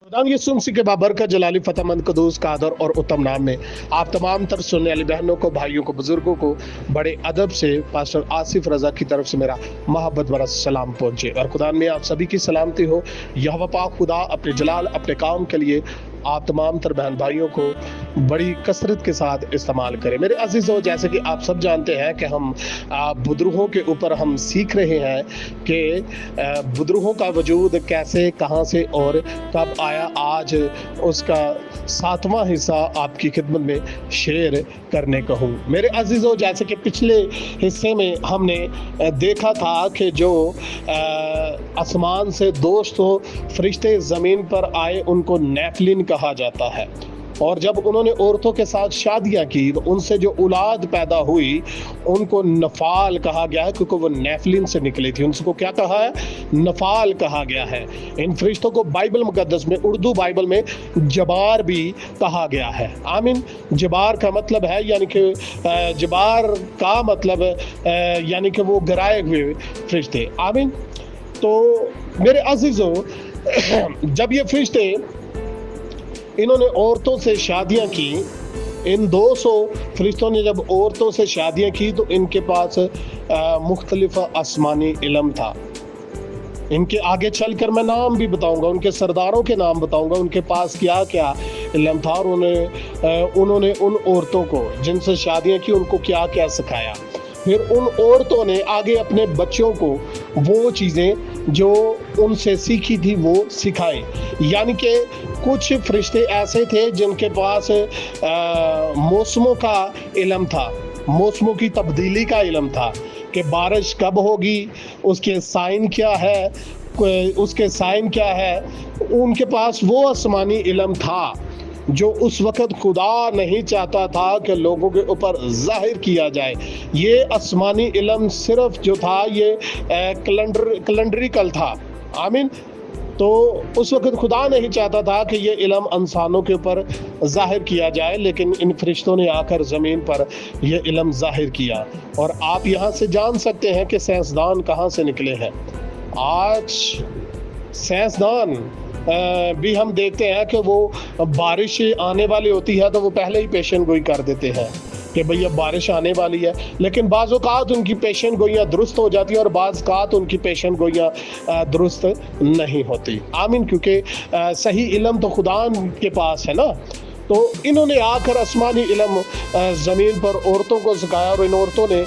खुदाम यसुम मसीह के बाबरकत जलाली फतेहमंद कदूस कादर और उत्तम नाम में आप तमाम तर सुनने वाली बहनों को, भाइयों को, बुजुर्गों को बड़े अदब से पास्टर आसिफ रजा की तरफ से मेरा मोहब्बत भरा सलाम पहुंचे। और खुदा में आप सभी की सलामती हो। यहोवा पाक खुदा अपने जलाल अपने काम के लिए आप तमाम तर बहन भाइयों को बड़ी कसरत के साथ इस्तेमाल करें। मेरे अजीजों, जैसे कि आप सब जानते हैं कि हम बुजुर्गों के ऊपर हम सीख रहे हैं कि बुजुर्गों का वजूद कैसे, कहां से और कब आया। आज उसका 7वां हिस्सा आपकी खिदमत में शेयर करने को हूँ। मेरे अजीजों, जैसे कि पिछले हिस्से में हमने देखा था कि जो आसमान से दोस्तों फरिश्ते ज़मीन पर आए उनको नेफलिन कहा जाता है। और जब उन्होंने औरतों के साथ शादियां की तो उनसे जो औलाद पैदा हुई उनको नफाल कहा गया है, क्योंकि वो नेफलिन से निकली थी। उनको क्या कहा है? नफाल कहा गया है। इन फरिश्तों को बाइबल मुकद्दस में, उर्दू बाइबल में जबार भी कहा गया है। आमीन। जबार का मतलब है, यानी कि जबार का मतलब यानी कि वो गिराए हुए फरिश्ते। आमीन। तो मेरे अजीजों, जब ये फरिश्ते इन्होंने औरतों से शादियां की, इन 200 फरिश्तों ने जब औरतों से शादियां की तो इनके पास मुख्तलिफ आसमानी इल्म था। इनके आगे चलकर मैं नाम भी बताऊंगा, उनके सरदारों के नाम बताऊंगा, उनके पास क्या क्या इल्म था और उन्होंने उन औरतों को जिनसे शादियां की उनको क्या क्या सिखाया। फिर उन औरतों ने आगे अपने बच्चों को वो चीज़ें जो उनसे सीखी थी वो सिखाई। यानी कि कुछ फरिश्ते ऐसे थे जिनके पास मौसमों का इल्म था, मौसमों की तब्दीली का इल्म था कि बारिश कब होगी, उसके साइन क्या है, उसके साइन क्या है। उनके पास वो आसमानी इल्म था जो उस वक़्त खुदा नहीं चाहता था कि लोगों के ऊपर जाहिर किया जाए। ये आसमानी इल्म सिर्फ जो था ये कैलेंडरिकल था। आमीन। तो उस वक़्त खुदा नहीं चाहता था कि ये इल्म इंसानों के ऊपर जाहिर किया जाए, लेकिन इन फरिश्तों ने आकर ज़मीन पर ये इल्म जाहिर किया। और आप यहाँ से जान सकते हैं कि साइंसदान कहाँ से निकले हैं। आज साइंसदान भी हम देखते हैं कि वो बारिश आने वाली होती है तो वो पहले ही पेशन गोई कर देते हैं कि भई अब बारिश आने वाली है, लेकिन बाज़ औक़ात उनकी पेशन गोइयाँ दुरुस्त हो जाती हैं और बाज़ औक़ात उनकी पेशन गोइयाँ दुरुस्त नहीं होती। आमीन। क्योंकि सही इल्म तो खुदा के पास है ना। तो इन्होंने आकर आसमानी इल्म ज़मीन पर औरतों को सिखाया और इन औरतों ने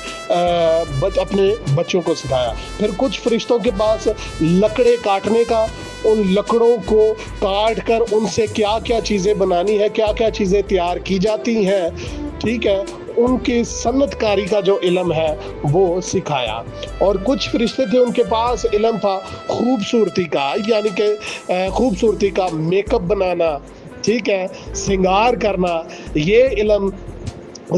अपने बच्चों को सिखाया। फिर कुछ फरिश्तों के पास लकड़े काटने का, उन लकड़ों को काट कर उनसे क्या क्या चीज़ें बनानी है, क्या क्या चीज़ें तैयार की जाती हैं, ठीक है, उनकी सन्नतकारी का जो इल्म है वो सिखाया। और कुछ फरिश्ते थे उनके पास इल्म था खूबसूरती का, यानी कि खूबसूरती का मेकअप बनाना, ठीक है, श्रृंगार करना, ये इल्म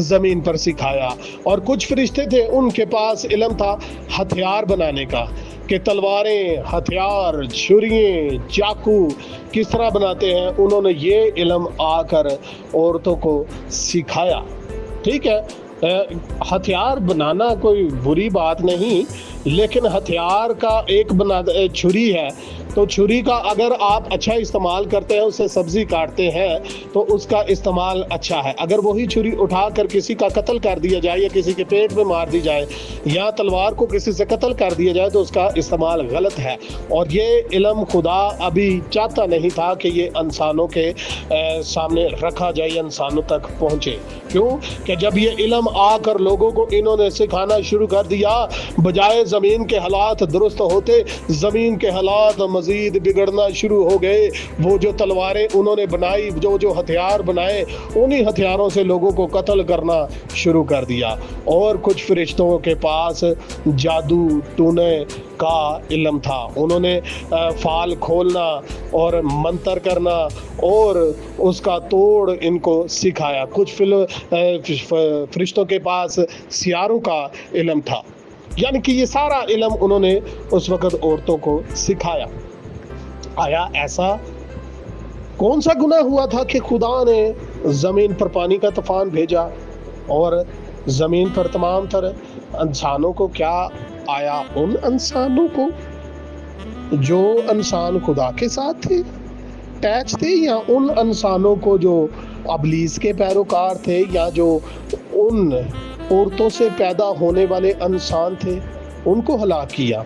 ज़मीन पर सिखाया। और कुछ फरिश्ते थे उनके पास इल्म था हथियार बनाने का कि तलवारें, हथियार, छुरियाँ, चाकू किस तरह बनाते हैं, उन्होंने ये इल्म आकर औरतों को सिखाया। ठीक है, हथियार बनाना कोई बुरी बात नहीं, लेकिन हथियार का एक छुरी है तो छुरी का अगर आप अच्छा इस्तेमाल करते हैं, उससे सब्ज़ी काटते हैं तो उसका इस्तेमाल अच्छा है। अगर वही छुरी उठाकर किसी का कत्ल कर दिया जाए या किसी के पेट में मार दी जाए या तलवार को किसी से कत्ल कर दिया जाए तो उसका इस्तेमाल गलत है। और ये इल्म खुदा अभी चाहता नहीं था कि ये इंसानों के सामने रखा जाए, इंसानों तक पहुँचे। क्यों? कि जब ये इल्म आकर लोगों को इन्होंने सिखाना शुरू कर दिया, बजाय ज़मीन के हालात दुरुस्त होते, ज़मीन के हालात मज़ीद बिगड़ना शुरू हो गए। वो जो तलवारें उन्होंने बनाई, जो हथियार बनाए, उन्हीं हथियारों से लोगों को कत्ल करना शुरू कर दिया। और कुछ फरिश्तों के पास जादू टूने का इल्म था, उन्होंने फाल खोलना और मंतर करना और उसका तोड़ इनको सिखाया। कुछ फरिश्तों के पास सियारों का इल्म था, यानी कि ये सारा इल्म उन्होंने उस वक़्त औरतों को सिखाया। आया ऐसा कौन सा गुनाह हुआ था कि खुदा ने ज़मीन पर पानी का तूफान भेजा और ज़मीन पर तमाम तरह इंसानों को क्या आया? उन इंसानों को जो इंसान खुदा के साथ थे, अटैच थे या उन इंसानों को जो अबलीस के पैरोकार थे या जो उन औरतों से पैदा होने वाले इंसान थे उनको हलाक किया।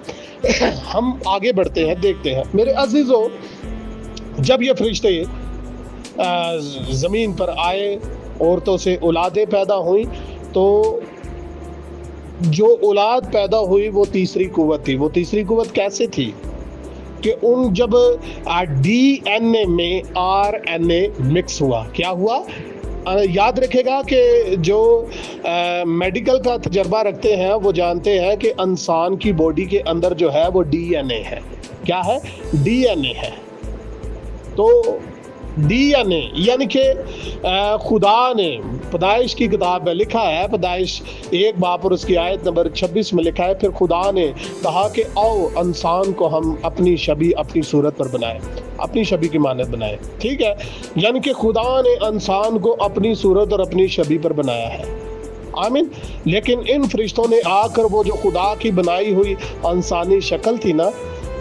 हम आगे बढ़ते हैं, देखते हैं मेरे अजीजों, जब ये फरिश्ते ज़मीन पर आए, औरतों से औलादें पैदा हुई, तो जो औलाद पैदा हुई वो तीसरी कुव्वत थी। वो तीसरी कुव्वत कैसे थी कि उन जब DNA में RNA मिक्स हुआ, क्या हुआ? याद रखेगा कि जो मेडिकल का तजर्बा रखते हैं वो जानते हैं कि इंसान की बॉडी के अंदर जो है वो DNA है। क्या है? DNA है। तो DNA यानी कि खुदा ने, पैदाइश की किताब में लिखा है, पैदाइश 1 बाब और उसकी आयत नंबर 26 में लिखा है, फिर खुदा ने कहा कि आओ इंसान को हम अपनी शबी, अपनी सूरत पर बनाए, अपनी शबी की मानत बनाए। ठीक है, यानी कि खुदा ने इंसान को अपनी सूरत और अपनी शबी पर बनाया है। आमीन। लेकिन इन फरिश्तों ने आकर वो जो खुदा की बनाई हुई इंसानी शक्ल थी ना,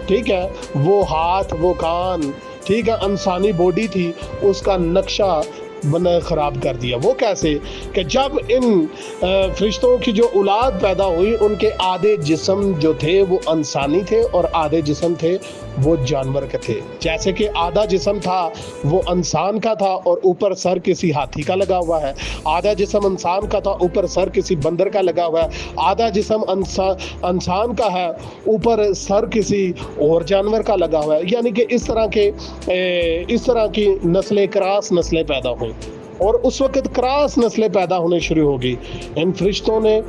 ठीक है, वो हाथ, वो कान, ठीक है, इंसानी बॉडी थी, उसका नक्शा बना खराब कर दिया। वो कैसे? कि जब इन फरिश्तों की जो औलाद पैदा हुई, उनके आधे जिस्म जो थे वो इंसानी थे और आधे जिस्म थे वो जानवर के थे। जैसे कि आधा जिस्म था वो इंसान का था और ऊपर सर किसी हाथी का लगा हुआ है, आधा जिस्म इंसान का था, ऊपर सर किसी बंदर का लगा हुआ है, आधा जिस्म इंसान का है, ऊपर सर किसी और जानवर का लगा हुआ है। यानी कि इस तरह की नस्लें, क्रॉस नस्लें पैदा हुई और उस वक्त क्रॉस नस्लें पैदा होने शुरू हो गई। इन फरिश्तों ने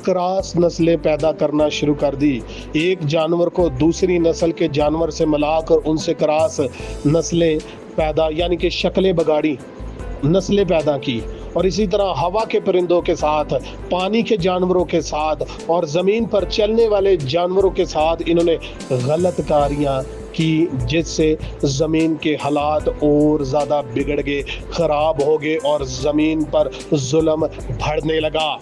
क्रॉस नस्लें पैदा करना शुरू कर दी। एक जानवर को दूसरी नस्ल के जानवर से मिलाकर उनसे क्रॉस नस्लें पैदा, यानी कि शक्लें बगाड़ी, नस्लें पैदा की। और इसी तरह हवा के परिंदों के साथ, पानी के जानवरों के साथ और ज़मीन पर चलने वाले जानवरों के साथ इन्होंने गलत कारियाँ की, जिससे ज़मीन के हालात और ज़्यादा बिगड़ गए, ख़राब हो गए और ज़मीन पर जुल्म बढ़ने लगा।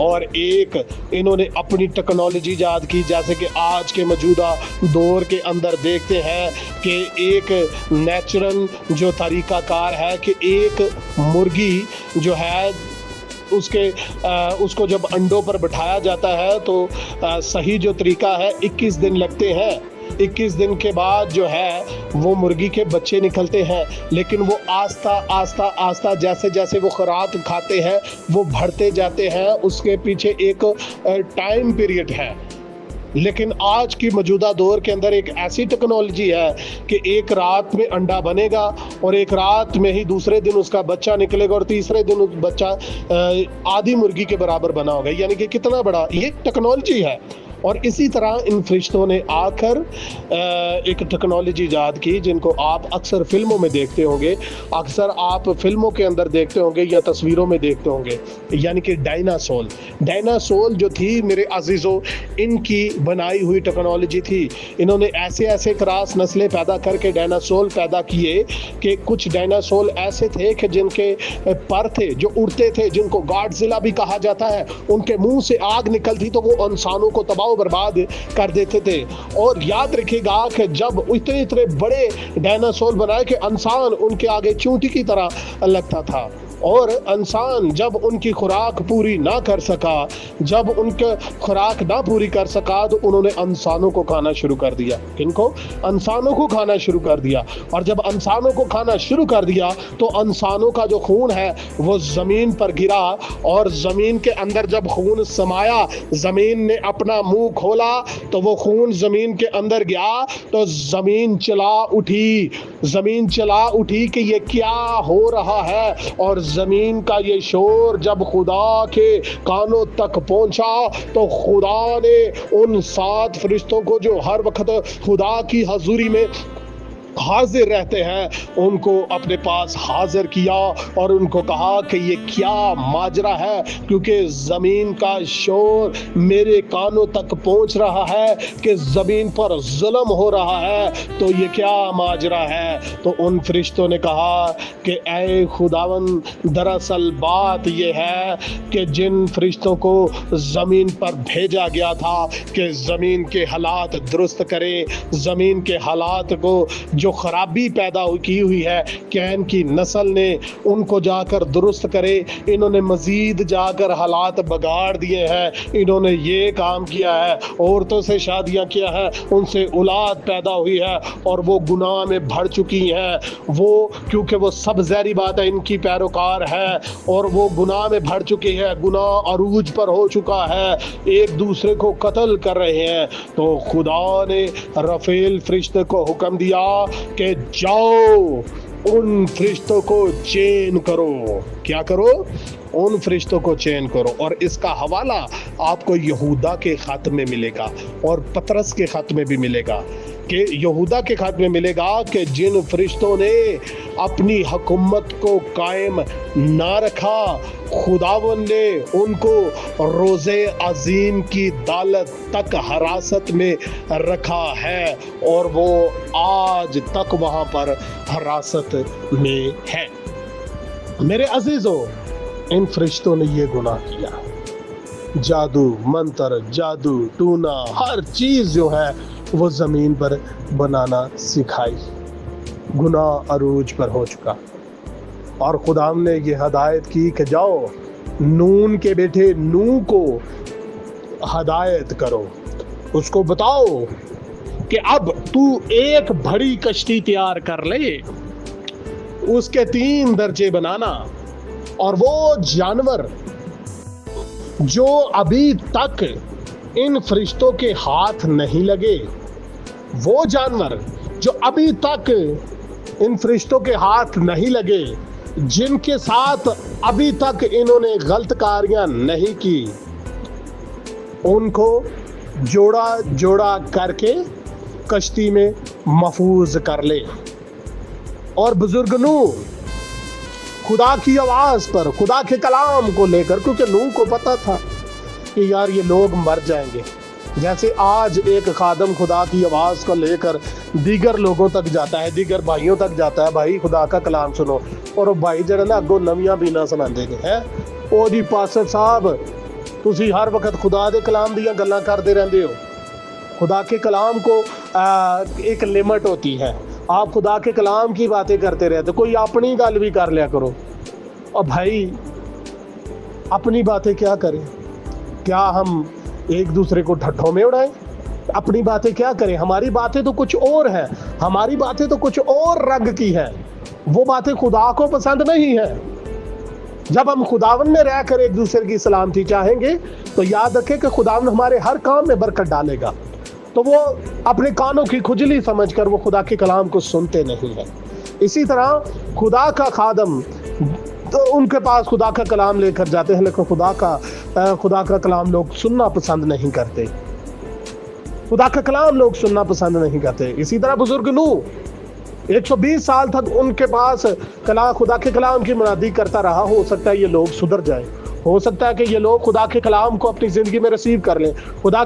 और एक इन्होंने अपनी टेक्नोलॉजी ईजाद की, जैसे कि आज के मौजूदा दौर के अंदर देखते हैं कि एक नेचुरल जो तरीक़ाकार है कि एक मुर्गी जो है उसको जब अंडों पर बिठाया जाता है तो सही जो तरीका है 21 दिन लगते हैं। 21 दिन के बाद जो है वो मुर्गी के बच्चे निकलते हैं, लेकिन वो आस्ता जैसे जैसे वो खुराक खाते हैं वो बढ़ते जाते हैं। उसके पीछे एक टाइम पीरियड है। लेकिन आज की मौजूदा दौर के अंदर एक ऐसी टेक्नोलॉजी है कि एक रात में अंडा बनेगा और एक रात में ही दूसरे दिन उसका बच्चा निकलेगा और तीसरे दिन उस बच्चा आधी मुर्गी के बराबर बना होगा। यानी कि कितना बड़ा ये टेक्नोलॉजी है। और इसी तरह इन फरिश्तों ने आकर एक टेक्नोलॉजी ईजाद की जिनको आप अक्सर फिल्मों में देखते होंगे, अक्सर आप फिल्मों के अंदर देखते होंगे या तस्वीरों में देखते होंगे, यानी कि डायनासोर जो थी मेरे अजीज़ों, इनकी बनाई हुई टेक्नोलॉजी थी। इन्होंने ऐसे क्रॉस नस्लें पैदा करके डायनासोर पैदा किए कि कुछ डायनासोर ऐसे थे कि जिनके पर थे जो उड़ते थे, जिनको गॉडजिला भी कहा जाता है। उनके मुंह से आग निकलती तो वो इंसानों को तबाह बर्बाद कर देते थे। और याद रखिएगा कि जब इतने बड़े डायनासोर बनाए कि इंसान उनके आगे चूंटी की तरह लगता था, और इंसान जब उनकी खुराक पूरी ना कर सका, जब उनके खुराक ना पूरी कर सका, तो उन्होंने इंसानों को खाना शुरू कर दिया। किनको? इंसानों को खाना शुरू कर दिया। और जब इंसानों को खाना शुरू कर दिया तो इंसानों का जो खून है वो ज़मीन पर गिरा, और ज़मीन के अंदर जब खून समाया, ज़मीन ने अपना मुंह खोला तो वो खून ज़मीन के अंदर गया तो ज़मीन चला उठी कि ये क्या हो रहा है। और ज़मीन का ये शोर जब खुदा के कानों तक पहुंचा तो खुदा ने उन 7 फरिश्तों को जो हर वक्त खुदा की हजूरी में हाजिर रहते हैं, उनको अपने पास हाजिर किया और उनको कहा कि ये क्या माजरा है, क्योंकि ज़मीन का शोर मेरे कानों तक पहुंच रहा है कि ज़मीन पर जुल्म हो रहा है, तो ये क्या माजरा है। तो उन फरिश्तों ने कहा कि ऐ खुदावन, दरअसल बात ये है कि जिन फरिश्तों को ज़मीन पर भेजा गया था कि ज़मीन के हालात दुरुस्त करें, ज़मीन के हालात को جو خرابی پیدا کی ہوئی ہے کین کی نسل نے ان کو جا کر درست کرے. انہوں نے مزید جا کر حالات بگاڑ دیے ہیں. انہوں نے یہ کام کیا ہے, عورتوں سے شادیاں کیا ہے, ان سے اولاد پیدا ہوئی ہے اور وہ گناہ میں بڑھ چکی ہیں. وہ کیونکہ وہ سب ظاہری بات ہے ان کی پیروکار ہے اور وہ گناہ میں بڑھ چکی ہے, گناہ عروج پر ہو چکا ہے, ایک دوسرے کو قتل کر رہے ہیں. تو خدا نے رفیل فرشتے کو حکم دیا کہ جاؤ ان فرشتوں کو چین کرو. کیا کرو؟ ان فرشتوں کو چین کرو. اور اس کا حوالہ آپ کو یہودا کے خط میں ملے گا اور پطرس کے خط میں بھی ملے گا. کہ یہودا کے خط میں ملے گا کہ جن فرشتوں نے اپنی حکومت کو قائم نہ رکھا, خداوند نے ان کو روز عظیم کی عدالت تک حراست میں رکھا ہے اور وہ آج تک وہاں پر حراست میں ہے. میرے عزیزو, ان فرشتوں نے یہ گناہ کیا. جادو, منتر, جادو, ٹونا, ہر چیز جو ہے وہ زمین پر بنانا سکھائی. گناہ عروج پر ہو چکا اور خدا نے یہ ہدایت کی کہ جاؤ نون کے بیٹے نو کو ہدایت کرو, اس کو بتاؤ کہ اب تو ایک بڑی کشتی تیار کر لے, اس کے 3 درجے بنانا, اور وہ جانور جو ابھی تک ان فرشتوں کے ہاتھ نہیں لگے, وہ جانور جو ابھی تک ان فرشتوں کے ہاتھ نہیں لگے, جن کے ساتھ ابھی تک انہوں نے غلط کاریاں نہیں کی, ان کو جوڑا جوڑا کر کے کشتی میں محفوظ کر لے. اور بزرگ نو خدا کی آواز پر, خدا کے کلام کو لے کر, کیونکہ نو کو پتا تھا کہ یار یہ لوگ مر جائیں گے, جیسے آج ایک خادم خدا کی آواز کو لے کر دیگر لوگوں تک جاتا ہے, دیگر بھائیوں تک جاتا ہے, بھائی خدا کا کلام سنو, اور وہ بھائی جڑے نا اگوں نویاں بھی نہ سنا دے گے ہیں, او جی پاسٹر صاحب تسی ہر وقت خدا دے کلام دیاں گلاں کرتے رہندے ہو. خدا کے کلام کو ایک لمٹ ہوتی ہے, آپ خدا کے کلام کی باتیں کرتے رہتے, کوئی اپنی گل بھی کر لیا کرو. اور بھائی اپنی باتیں کیا کریں؟ کیا ہم ایک دوسرے کو ٹھٹھوں میں اڑائیں؟ اپنی باتیں کیا کریں؟ ہماری باتیں تو کچھ اور ہیں, ہماری باتیں تو کچھ اور رنگ کی ہیں, وہ باتیں خدا کو پسند نہیں ہیں. جب ہم خداوند میں رہ کر ایک دوسرے کی سلامتی چاہیں گے تو یاد رکھیں کہ خداوند ہمارے ہر کام میں برکت ڈالے گا. تو وہ اپنے کانوں کی کھجلی سمجھ کر وہ خدا کے کلام کو سنتے نہیں ہیں. اسی طرح خدا کا خادم تو ان کے پاس خدا کا کلام لے کر جاتے ہیں, لیکن خدا کا کلام لوگ سننا پسند نہیں کرتے. خدا کا کلام لوگ سننا پسند نہیں کرتے. اسی طرح بزرگ نو 120 سال تک ان کے پاس خدا کے کلام کی منادی کرتا رہا. ہو سکتا ہے یہ لوگ سدھر جائیں, ہو سکتا ہے کہ یہ لوگ خدا کے کلام کو اپنی زندگی میں ریسیو کر لیں, خدا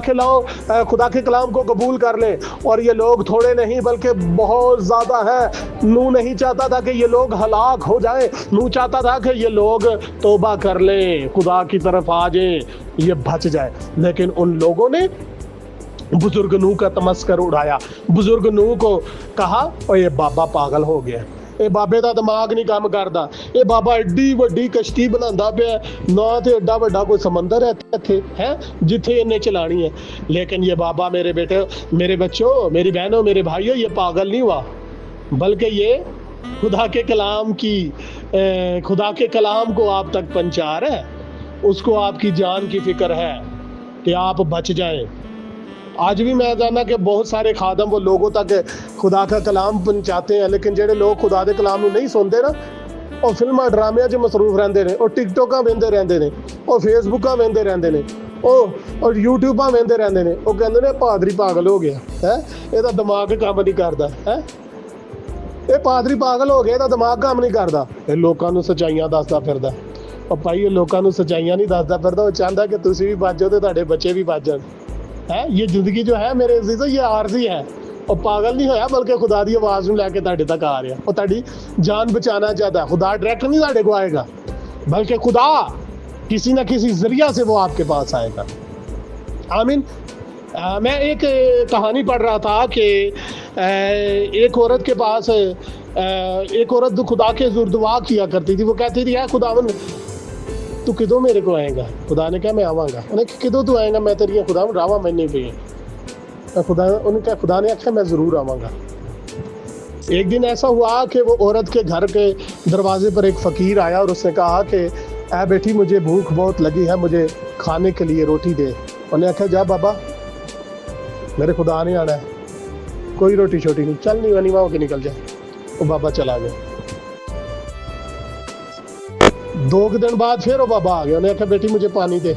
کے کلام کو قبول کر لیں. اور یہ لوگ تھوڑے نہیں بلکہ بہت زیادہ ہے. نو نہیں چاہتا تھا کہ یہ لوگ ہلاک ہو جائیں, نو چاہتا تھا کہ یہ لوگ توبہ کر لیں, خدا کی طرف آ جائیں, یہ بچ جائے. لیکن ان لوگوں نے بزرگ نو کا تمسخر اڑایا. بزرگ نو کو کہا اور یہ بابا پاگل ہو گیا, اے بابے دا دماغ نہیں کام کردا, اے بابا ایڈی وڈی کشتی بنادا پیا, نہ تے ایڈا وڈا کوئی سمندر ہے جتھے انہیں چلانی ہے. لیکن یہ بابا میرے بیٹے, میرے بچوں, میری بہنوں, میرے بھائیوں, یہ پاگل نہیں ہوا, بلکہ یہ خدا کے کلام کو آپ تک پہنچا رہا ہے. اس کو آپ کی جان کی فکر ہے کہ آپ بچ جائیں. آج بھی میں جانا کہ بہت سارے خادم وہ لوگوں تک خدا کا کلام پہنچاتے ہیں, لیکن جڑے لوگ خدا دے کلام نہیں سنتے نا, اور فلماں ڈرامے چ مصروف رہندے نے, اور ٹک ٹوکاں ویندے رہندے نے, اور فیس بکاں ویندے رہندے نے, اور یوٹیوباں ویندے رہندے نے. وہ کہندے نے پادری پاگل ہو گیا ہے, یہ دماغ کام نہیں کردا ہے, یہ پادری پاگل ہو گیا, یہ دماغ کام نہیں کردا. یہ لوکاں نوں سچائیاں دسدا پھردا, اور بھائی یہ لوکاں نوں سچائیاں نہیں دسدا پھردا, وہ چاہندا کہ تسی بھی بچ جاؤ تے تہاڈے بچے بھی بچ جان. یہ زندگی جو ہے میرے عزیزو یہ عارضی ہے, اور پاگل نہیں ہویا بلکہ خدا دی آواز نوں لے کے تہاڈے تک آ رہا, اور تہاڈی جان بچانا چاہتا ہے. خدا ڈائریکٹ نہیں تہاڈے کو آئے گا, بلکہ خدا کسی نہ کسی ذریعہ سے وہ آپ کے پاس آئے گا. آمین. میں ایک کہانی پڑھ رہا تھا کہ ایک عورت کے پاس ایک عورت خدا کے حضور دعا کیا کرتی تھی. وہ کہتی تھی اے خداوند تو کدوں میرے کو آئے گا. خدا نے کہا میں آواں گا. انہیں کہا کدوں تو آئے گا, میں تیری خداوند راواں میں نہیں پئی. انہیں کہا خدا نے آخیا میں ضرور آواں گا. ایک دن ایسا ہوا کہ وہ عورت کے گھر کے دروازے پر ایک فقیر آیا اور اس نے کہا کہ اے بیٹی مجھے بھوک بہت لگی ہے, مجھے کھانے کے لیے روٹی دے. انہیں آخیا جا بابا میرے خدا نے آنا ہے, کوئی روٹی چھوٹی نہیں, چل نہیں وہاں ہو کے نکل جا. وہ بابا چلا گیا. 2 دن بعد پھر وہ بابا آ گیا. انہیں آخیا بیٹی مجھے پانی دے.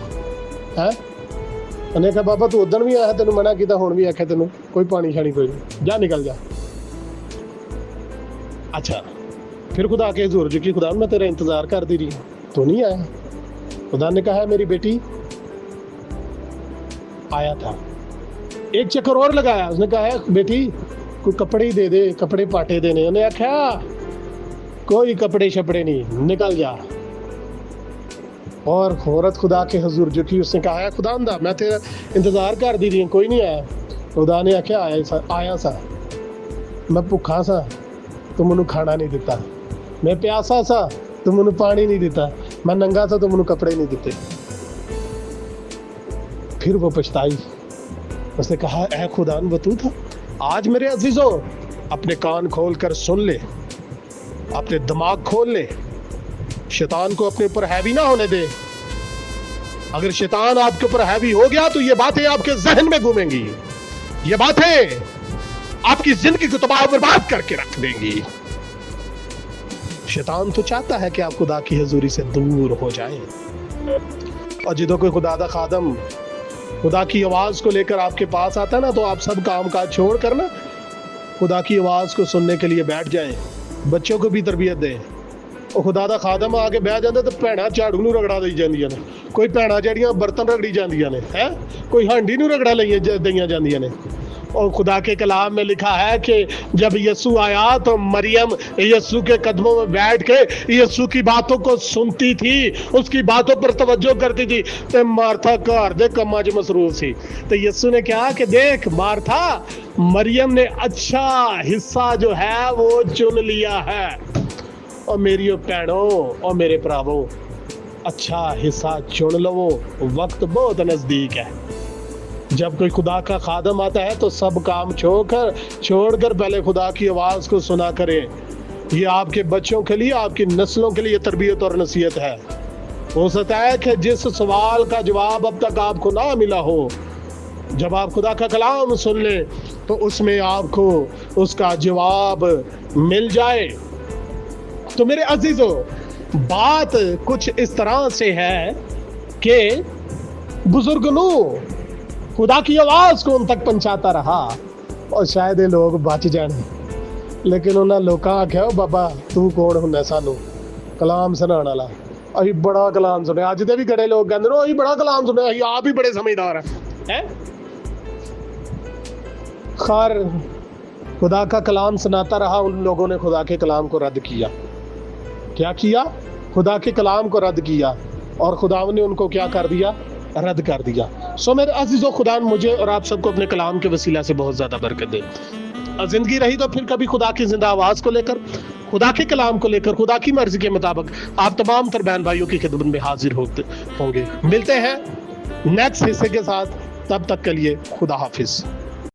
انہیں کہا بابا تو ادھر بھی آیا تینوں منع کیتا, ہون بھی آخیا تینوں کوئی پانی شانی کوئی نہیں, جا نکل جا. اچھا پھر خدا کے حضور جو کہ خدا میں تیرا انتظار کر دی رہی ہوں, تو نہیں آیا. خدا نے کہا میری بیٹی آیا تھا. ایک چکر اور لگایا. اس نے کہا بیٹی کوئی کپڑے ہی دے دے, کپڑے پاٹے دینے. انہیں آخیا کوئی کپڑے شپڑے نہیں, نکل جا. اور عورت خدا کے حضور جو کہ اس نے کہا خدا میں تیرا انتظار کر دی رہی ہوں, کوئی نہیں آیا. خدا نے آخیا آیا سا, میں بھوکا سا تو مجھے کھانا نہیں دیتا, میں پیاسا سا تو مجھے پانی نہیں دیتا, میں ننگا تھا تو مجھے کپڑے نہیں دیتے. پھر وہ پچھتائی. اس نے کہا اے خدا وہ تو تھا. آج میرے عزیزوں اپنے کان کھول کر سن لے, اپنے دماغ کھول لے, شیطان کو اپنے اوپر ہیوی نہ ہونے دے. اگر شیطان آپ کے اوپر ہیوی ہو گیا تو یہ باتیں آپ کے ذہن میں گھومیں گی, یہ باتیں آپ کی زندگی کو تباہ و برباد کر کے رکھ دیں گی. شیطان تو چاہتا ہے کہ آپ خدا کی حضوری سے دور ہو جائیں. اور جدو کوئی خدا دا خادم خدا کی آواز کو لے کر آپ کے پاس آتا ہے نا, تو آپ سب کام کاج چھوڑ کر نا خدا کی آواز کو سننے کے لیے بیٹھ جائیں. بچوں کو بھی تربیت دیں. اور خدا دا خادم آ کے بیٹھ جاتا تو بھੈਣਾਂ ਝਾੜੂ ਨੂੰ ਰਗੜਾ ਦੇਈ ਜਾਂਦੀਆਂ ਨੇ, ਕੋਈ ਭੈਣਾਂ ਜਿਹੜੀਆਂ ਬਰਤਨ ਰਗੜੀ ਜਾਂਦੀਆਂ ਨੇ, کوئی ہانڈی ਨੂੰ رگڑا دਈਆਂ ਜਾਂਦੀਆਂ ਨੇ. اور خدا کے کلام میں لکھا ہے کہ جب یسوع آیا تو مریم یسوع کے قدموں میں بیٹھ کے یسوع کی باتوں کو سنتی تھی, اس کی باتوں پر توجہ کرتی تھی. تو مارتھا گھر دے کماں وچ مصروف سی. تو یسوع نے کہا کہ دیکھ مارتھا, مریم نے اچھا حصہ جو ہے وہ چن لیا ہے. اور میری بہنوں اور میرے بھراووں اچھا حصہ چن لو, وقت بہت نزدیک ہے. جب کوئی خدا کا خادم آتا ہے تو سب کام چھوڑ کر پہلے خدا کی آواز کو سنا کریں. یہ آپ کے بچوں کے لیے, آپ کی نسلوں کے لیے تربیت اور نصیحت ہے. ہو سکتا ہے کہ جس سوال کا جواب اب تک آپ کو نہ ملا ہو, جب آپ خدا کا کلام سن لیں تو اس میں آپ کو اس کا جواب مل جائے. تو میرے عزیزو بات کچھ اس طرح سے ہے کہ بزرگ نو خدا کی آواز کو ان تک پہنچاتا رہا اور شاید یہ لوگ بچ جانے. لیکن انہاں لوکاں آکھیا بابا تو کون ہوندا سانو کلام سنانے والا, اسی بڑا کلام سنیا. اج دے بھی گڑے لوگ کہندے نے اسی بڑا کلام سنیا, اسی آپ ہی بڑے سمجھدار ہیں. خیر خدا کا کلام سناتا رہا. ان لوگوں نے خدا کے کلام کو رد کیا. کیا کیا؟ خدا کے کلام کو رد کیا, اور خدا نے ان کو کیا کر دیا؟ رد کر دیا. سو میرے عزیزو خدا مجھے اور آپ سب کو اپنے کلام کے وسیلہ سے بہت زیادہ برکت دے. زندگی رہی تو پھر کبھی خدا کی زندہ آواز کو لے کر, خدا کے کلام کو لے کر, خدا کی مرضی کے مطابق آپ تمام تر بہن بھائیوں کی خدمت میں حاضر ہوں گے. ملتے ہیں نیکسٹ حصے کے ساتھ, تب تک کے لیے خدا حافظ.